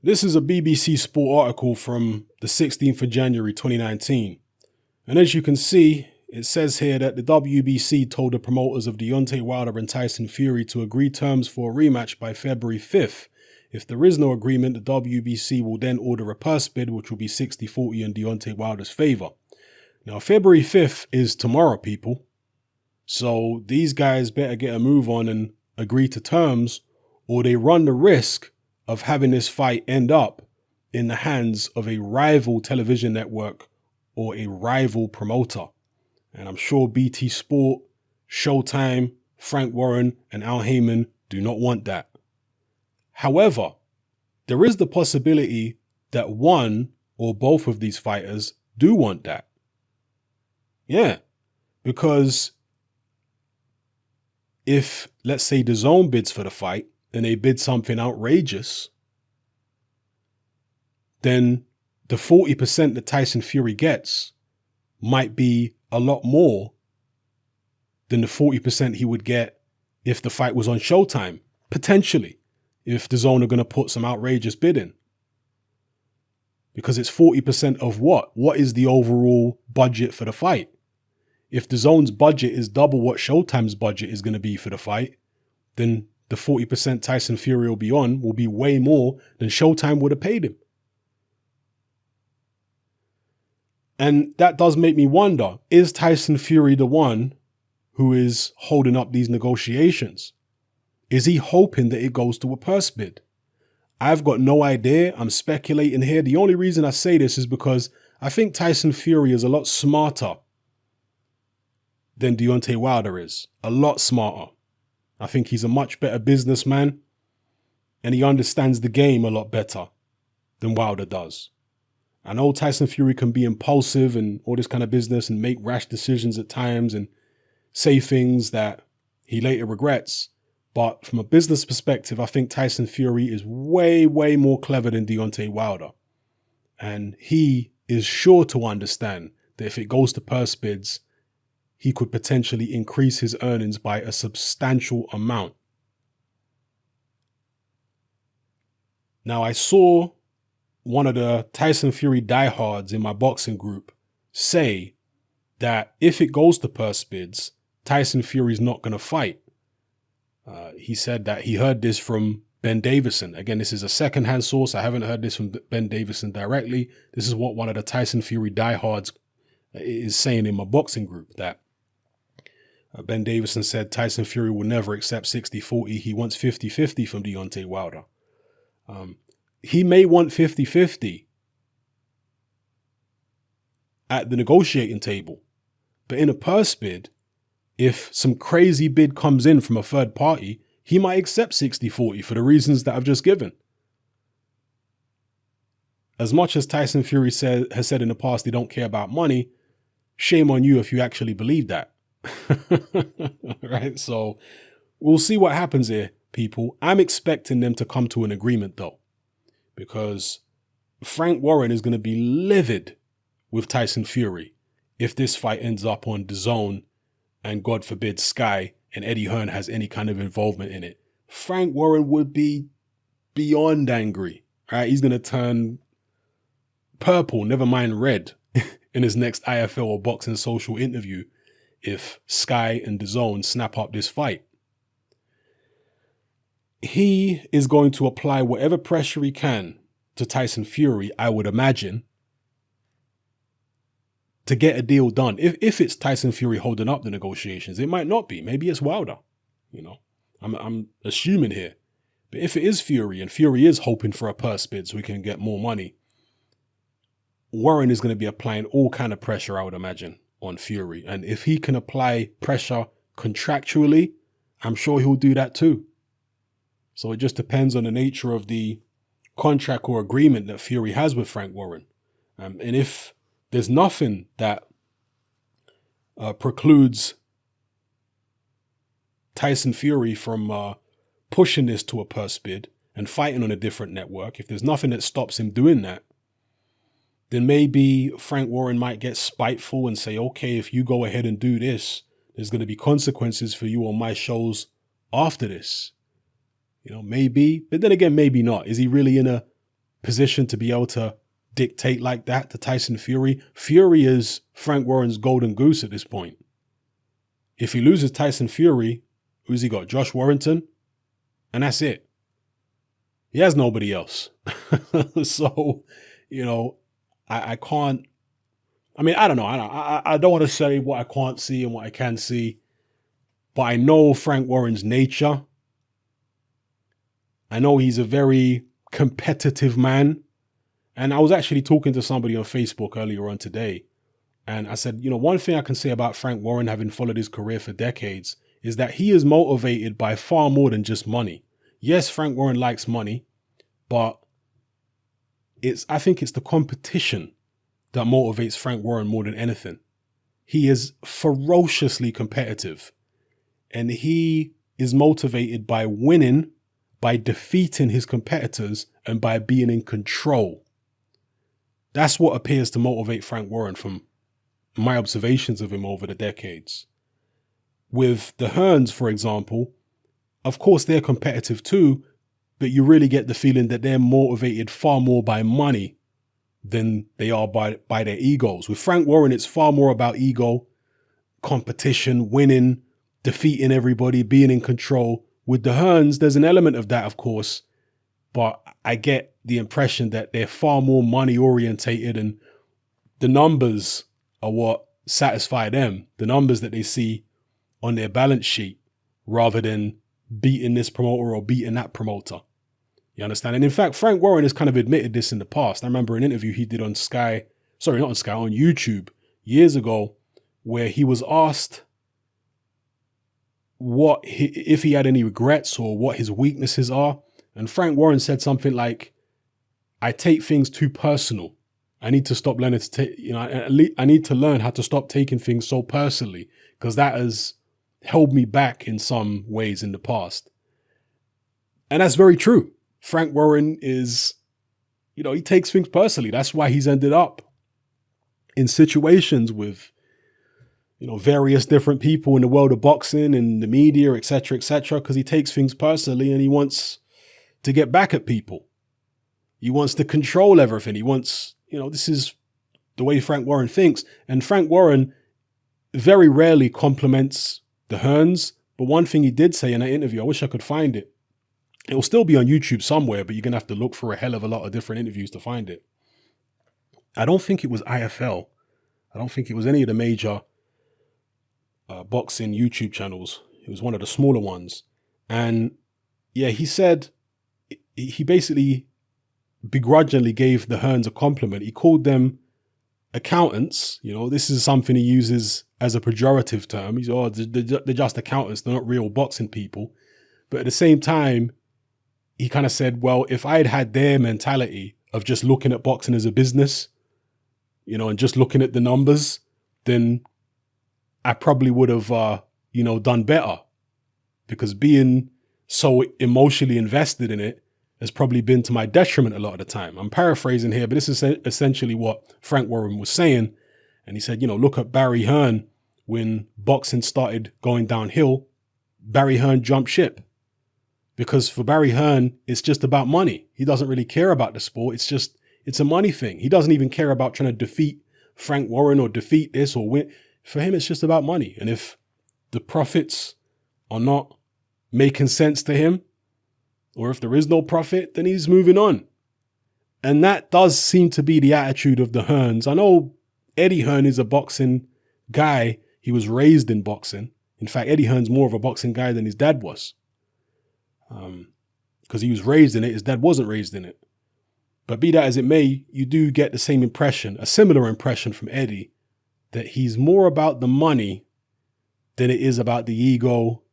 This is a BBC Sport article from the 16th of January 2019. And as you can see, it says here that the WBC told the promoters of Deontay Wilder and Tyson Fury to agree terms for a rematch by February 5th. If there is no agreement, the WBC will then order a purse bid, which will be 60-40 in Deontay Wilder's favour. Now, February 5th is tomorrow, people. So these guys better get a move on and agree to terms, or they run the risk of having this fight end up in the hands of a rival television network or a rival promoter. And I'm sure BT Sport, Showtime, Frank Warren, and Al Heyman do not want that. However, there is the possibility that one or both of these fighters do want that. Yeah, because if, let's say, Dazn bids for the fight and they bid something outrageous, then the 40% that Tyson Fury gets might be a lot more than the 40% he would get if the fight was on Showtime, potentially, if Dazn are going to put some outrageous bid in. Because it's 40% of what? What is the overall budget for the fight? If Dazn's budget is double what Showtime's budget is going to be for the fight, then the 40% Tyson Fury will be on will be way more than Showtime would have paid him. And that does make me wonder, is Tyson Fury the one who is holding up these negotiations? Is he hoping that it goes to a purse bid? I've got no idea. I'm speculating here. The only reason I say this is because I think Tyson Fury is a lot smarter than Deontay Wilder is. A lot smarter. I think he's a much better businessman and he understands the game a lot better than Wilder does. I know Tyson Fury can be impulsive and all this kind of business and make rash decisions at times and say things that he later regrets. But from a business perspective, I think Tyson Fury is way, way more clever than Deontay Wilder. And he is sure to understand that if it goes to purse bids, he could potentially increase his earnings by a substantial amount. Now, I saw one of the Tyson Fury diehards in my boxing group say that if it goes to purse bids, Tyson Fury's not going to fight. He said that he heard this from Ben Davison. Again, this is a secondhand source. I haven't heard this from Ben Davison directly. This is what one of the Tyson Fury diehards is saying in my boxing group, that Ben Davison said Tyson Fury will never accept 60-40. He wants 50-50 from Deontay Wilder. He may want 50-50 at the negotiating table, but in a purse bid, if some crazy bid comes in from a third party, he might accept 60-40 for the reasons that I've just given. As much as Tyson Fury has said in the past they don't care about money, shame on you if you actually believe that. Right? So we'll see what happens here, people. I'm expecting them to come to an agreement though, because Frank Warren is going to be livid with Tyson Fury if this fight ends up on DAZN and God forbid Sky and Eddie Hearn has any kind of involvement in it. Frank Warren would be beyond angry, right? He's going to turn purple, never mind red, in his next IFL or Boxing Social interview if Sky and DAZN snap up this fight. He is going to apply whatever pressure he can to Tyson Fury, I would imagine, to get a deal done. If it's Tyson Fury holding up the negotiations, it might not be. Maybe it's Wilder. You know, I'm assuming here. But if it is Fury and Fury is hoping for a purse bid so he can get more money, Warren is going to be applying all kind of pressure, I would imagine, on Fury. And if he can apply pressure contractually, I'm sure he'll do that too. So it just depends on the nature of the contract or agreement that Fury has with Frank Warren. And if there's nothing that precludes Tyson Fury from pushing this to a purse bid and fighting on a different network, if there's nothing that stops him doing that, then maybe Frank Warren might get spiteful and say, okay, if you go ahead and do this, there's going to be consequences for you on my shows after this. You know, maybe, but then again, maybe not. Is he really in a position to be able to dictate like that to Tyson Fury. Fury is Frank Warren's golden goose at this point. If he loses Tyson Fury, who's he got? Josh Warrington? And that's it. He has nobody else. So, I can't. I mean, I don't know. I don't want to say what I can't see and what I can see, but I know Frank Warren's nature. I know he's a very competitive man. And I was actually talking to somebody on Facebook earlier on today. And I said, one thing I can say about Frank Warren, having followed his career for decades, is that he is motivated by far more than just money. Yes, Frank Warren likes money, but I think it's the competition that motivates Frank Warren more than anything. He is ferociously competitive, and he is motivated by winning, by defeating his competitors, and by being in control. That's what appears to motivate Frank Warren from my observations of him over the decades. With the Hearns, for example, of course they're competitive too, but you really get the feeling that they're motivated far more by money than they are by their egos. With Frank Warren, it's far more about ego, competition, winning, defeating everybody, being in control. With the Hearns, there's an element of that, of course, but I get the impression that they're far more money orientated, and the numbers are what satisfy them, the numbers that they see on their balance sheet, rather than beating this promoter or beating that promoter. You understand? And in fact, Frank Warren has kind of admitted this in the past. I remember an interview he did on on YouTube years ago, where he was asked if he had any regrets or what his weaknesses are. And Frank Warren said something like, I take things too personal. I need to stop learning to take, I need to learn how to stop taking things so personally, because that has held me back in some ways in the past. And that's very true. Frank Warren is, he takes things personally. That's why he's ended up in situations with, various different people in the world of boxing and the media, et cetera, because he takes things personally and he wants to get back at people. He wants to control everything. He wants, this is the way Frank Warren thinks. And Frank Warren very rarely compliments the Hearns. But one thing he did say in that interview, I wish I could find it. It will still be on YouTube somewhere, but you're going to have to look for a hell of a lot of different interviews to find it. I don't think it was IFL. I don't think it was any of the major boxing YouTube channels. It was one of the smaller ones. And yeah, he said, he basically begrudgingly gave the Hearns a compliment. He called them accountants. This is something he uses as a pejorative term. He's, they're just accountants. They're not real boxing people. But at the same time, he kind of said, well, if I had their mentality of just looking at boxing as a business, and just looking at the numbers, then I probably would have, done better, because being so emotionally invested in it has probably been to my detriment a lot of the time. I'm paraphrasing here, but this is essentially what Frank Warren was saying. And he said, look at Barry Hearn. When boxing started going downhill, Barry Hearn jumped ship. Because for Barry Hearn, it's just about money. He doesn't really care about the sport. It's a money thing. He doesn't even care about trying to defeat Frank Warren or defeat this or win. For him, it's just about money. And if the profits are not making sense to him, or if there is no profit, then he's moving on. And that does seem to be the attitude of the Hearns. I know Eddie Hearn is a boxing guy. He was raised in boxing. In fact, Eddie Hearn's more of a boxing guy than his dad was. Because he was raised in it, his dad wasn't raised in it. But be that as it may, you do get the same impression, a similar impression from Eddie, that he's more about the money than it is about the ego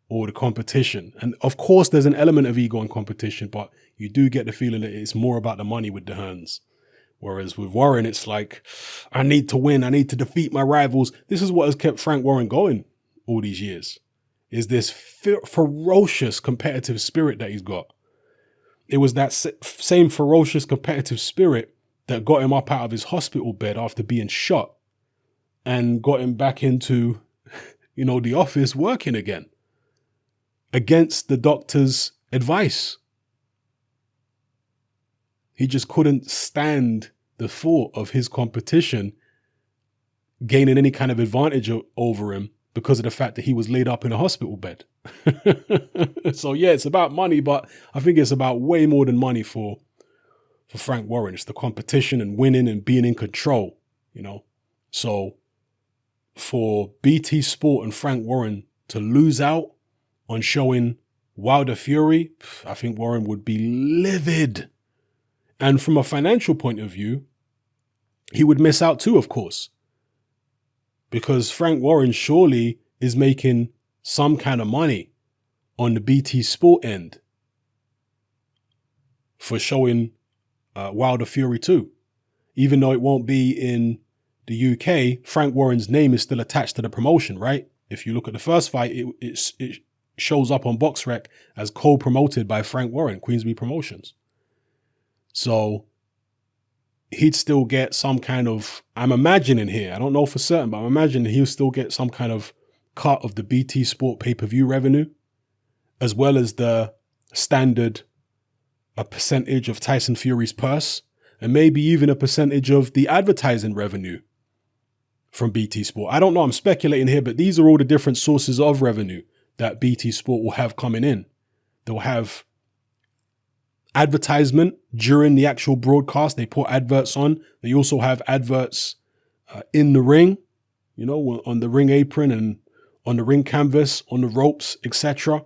or the competition. And of course, there's an element of ego and competition, but you do get the feeling that it's more about the money with the Hearns. Whereas with Warren, it's like, I need to win. I need to defeat my rivals. This is what has kept Frank Warren going all these years, is this ferocious competitive spirit that he's got. It was that same ferocious competitive spirit that got him up out of his hospital bed after being shot and got him back into, the office working again against the doctor's advice. He just couldn't stand the thought of his competition gaining any kind of advantage over him because of the fact that he was laid up in a hospital bed. So yeah, it's about money, but I think it's about way more than money for Frank Warren. It's the competition and winning and being in control, you know. So for BT Sport and Frank Warren to lose out on showing Wilder Fury, I think Warren would be livid. And from a financial point of view, he would miss out too, of course. Because Frank Warren surely is making some kind of money on the BT Sport end for showing Wilder Fury 2. Even though it won't be in the UK, Frank Warren's name is still attached to the promotion, right? If you look at the first fight, it shows up on BoxRec as co-promoted by Frank Warren, Queensberry Promotions. So he'd still get some kind of, I'm imagining here, I don't know for certain, but I'm imagining he'll still get some kind of cut of the BT Sport pay-per-view revenue, as well as the standard, a percentage of Tyson Fury's purse, and maybe even a percentage of the advertising revenue from BT Sport. I don't know, I'm speculating here, but these are all the different sources of revenue that BT Sport will have coming in. They'll have advertisement during the actual broadcast. They put adverts on. They also have adverts in the ring, you know, on the ring apron and on the ring canvas, on the ropes, etc.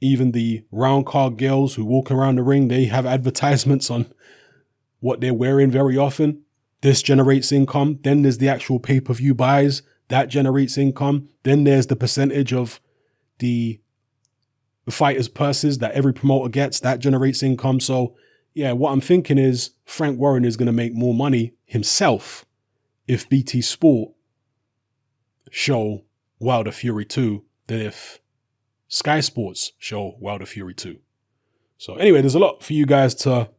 Even the round card girls who walk around the ring, they have advertisements on what they're wearing very often. This generates income. Then there's the actual pay-per-view buys. That generates income. Then there's the percentage of the fighters' purses that every promoter gets. That generates income. So yeah, what I'm thinking is Frank Warren is going to make more money himself if BT Sport show Wilder Fury 2 than if Sky Sports show Wilder Fury 2. So anyway, there's a lot for you guys to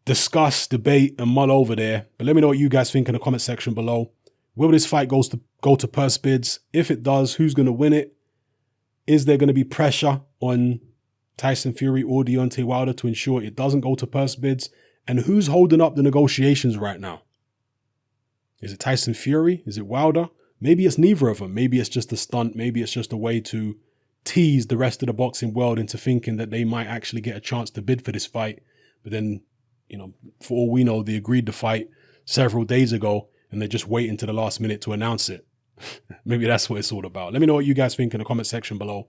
discuss, debate, and mull over there. But let me know what you guys think in the comment section below. Will this fight go to purse bids? If it does, who's going to win it? Is there going to be pressure on Tyson Fury or Deontay Wilder to ensure it doesn't go to purse bids? And who's holding up the negotiations right now? Is it Tyson Fury? Is it Wilder? Maybe it's neither of them. Maybe it's just a stunt. Maybe it's just a way to tease the rest of the boxing world into thinking that they might actually get a chance to bid for this fight. But then, you know, for all we know, they agreed to fight several days ago and they're just waiting to the last minute to announce it. Maybe that's what it's all about. Let me know what you guys think in the comment section below.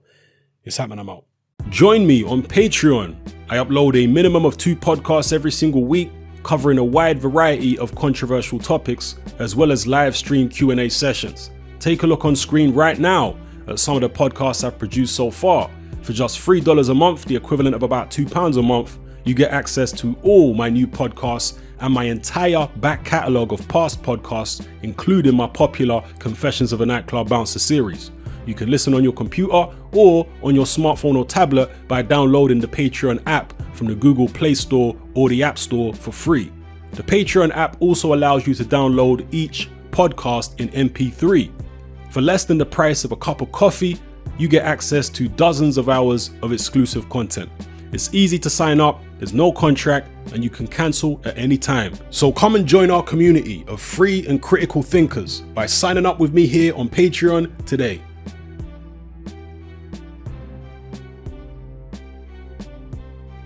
It's happening, I'm out. Join me on Patreon. I upload a minimum of 2 podcasts every single week, covering a wide variety of controversial topics, as well as live stream Q&A sessions. Take a look on screen right now at some of the podcasts I've produced so far. For just $3 a month, the equivalent of about £2 a month, you get access to all my new podcasts and my entire back catalogue of past podcasts, including my popular Confessions of a Nightclub Bouncer series. You can listen on your computer or on your smartphone or tablet by downloading the Patreon app from the Google Play Store or the App Store for free. The Patreon app also allows you to download each podcast in MP3. For less than the price of a cup of coffee, you get access to dozens of hours of exclusive content. It's easy to sign up, there's no contract, and you can cancel at any time. So come and join our community of free and critical thinkers by signing up with me here on Patreon today.